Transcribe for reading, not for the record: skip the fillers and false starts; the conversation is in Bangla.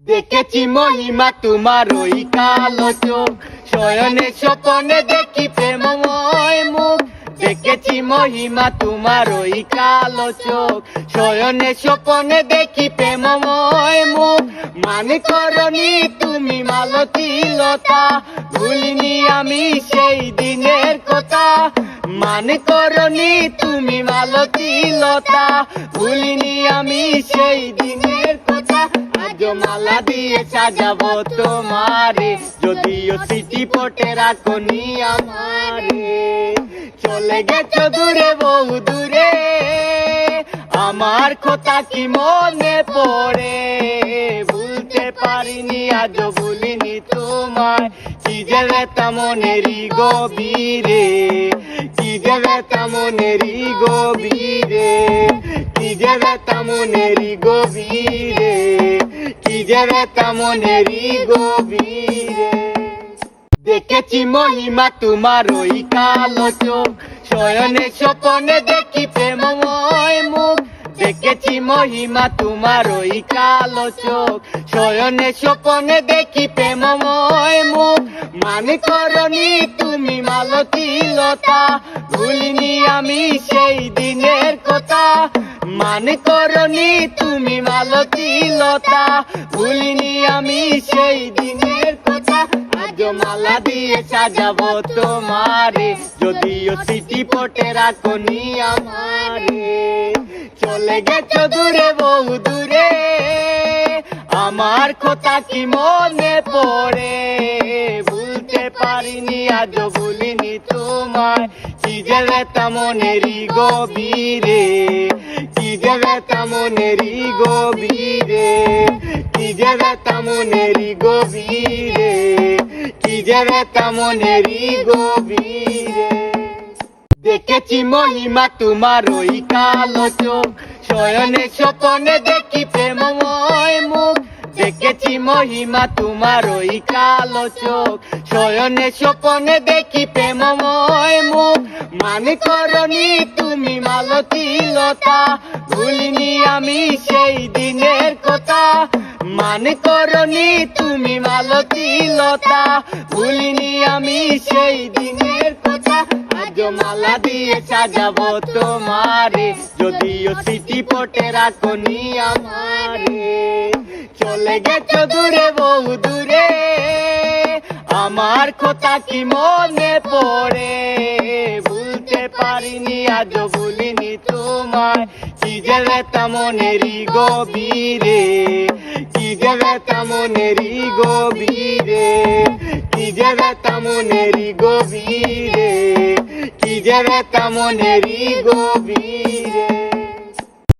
দেখেছি মহিমা তোমার ওই কালো চোখ, শয়নে স্বপনে দেখি প্রেমময় মুখ। দেখেছি মহিমা তোমার ওই কালো চোখ, শয়নে স্বপনে দেখি প্রেমময় মুখ। মানে করনি তুমি মালতী লতা, ভুলিনি আমি সেই দিনের কথা। মানে করনি তুমি মালতী লতা, ভুলিনি আমি সেই দিনের কথা। আজ মালা দিয়ে সাজাবো তোমারে, যদিও স্মৃতি পটে রাখনি আমারে। চলে গেছো দূরে বহু দূরে, আমার কথা কি মনে পড়ে। ভুলতে পারিনি আজও ভুলিনি তোমায়, কি যে ব্যথা মনেরই গভীরে, কি যে ব্যথা মনেরই গভীরে, কি যে ব্যথা মনেরই গভীরে, কি যে ব্যথা মনেরই গভীরে। দেখেছি মহিমা তোমার ওই কালো চোখ, শয়নে স্বপনে দেখি প্রেমময় মুখ। দেখেছি মহিমা তোমার ওই কালো চোখ, শয়নে স্বপনে দেখি প্রেমময় মুখ। মানে করনি তুমি মালতী লতা, ভুলিনি আমি সেই দিনের কথা। মানে করনি তুমি মালতী লতা, ভুলিনি আমি সেই দিনের কথা। আজ মালা দিয়ে সাজাবো তোমারে, যদিও স্মৃতি পটে রাখনি আমারে। চলে গেছো দূরে বহু দূরে, আমার কথা কি মনে পড়ে। ভুলতে পারিনি আজও ভুলিনি তোমায়, কি যে ব্যথা মনেরই গভীরে, কি যে ব্যথা মনেরই গভীরে, কি যে ব্যথা মনেরই গভীরে, কি যে ব্যথা মনেরই গভীরে। দেখেছি মহিমা তোমার ওই কালো চোখ, শয়নে স্বপনে দেখি প্রেমময় মুখ। দেখেছি মহিমা তোমার ওই কালো চোখ, শয়নে স্বপনে দেখি প্রেমময় মুখ। মানে করনি তুমি মালতী লতা, ভুলিনি আমি সেই দিনের কথা। মানে করনি তুমি মালতী লতা, ভুলিনি আমি সেই দিনের কথা। আজ মালা দিয়ে সাজাবো তোমারে, যদিও স্মৃতি পটে রাখনি আমারে। চলে গেছো দূরে বহু দূরে, আমার কথা কি মনে পড়ে। ভুলতে পারিনি আজও ভুলিনি তোমায়, কি যে ব্যথা মনেরই গভীরে, কি যে ব্যথা মনেরই গভীরে, কি যে ব্যথা মনেরই গভীরে, কি যে ব্যথা মনেরই গভীরে।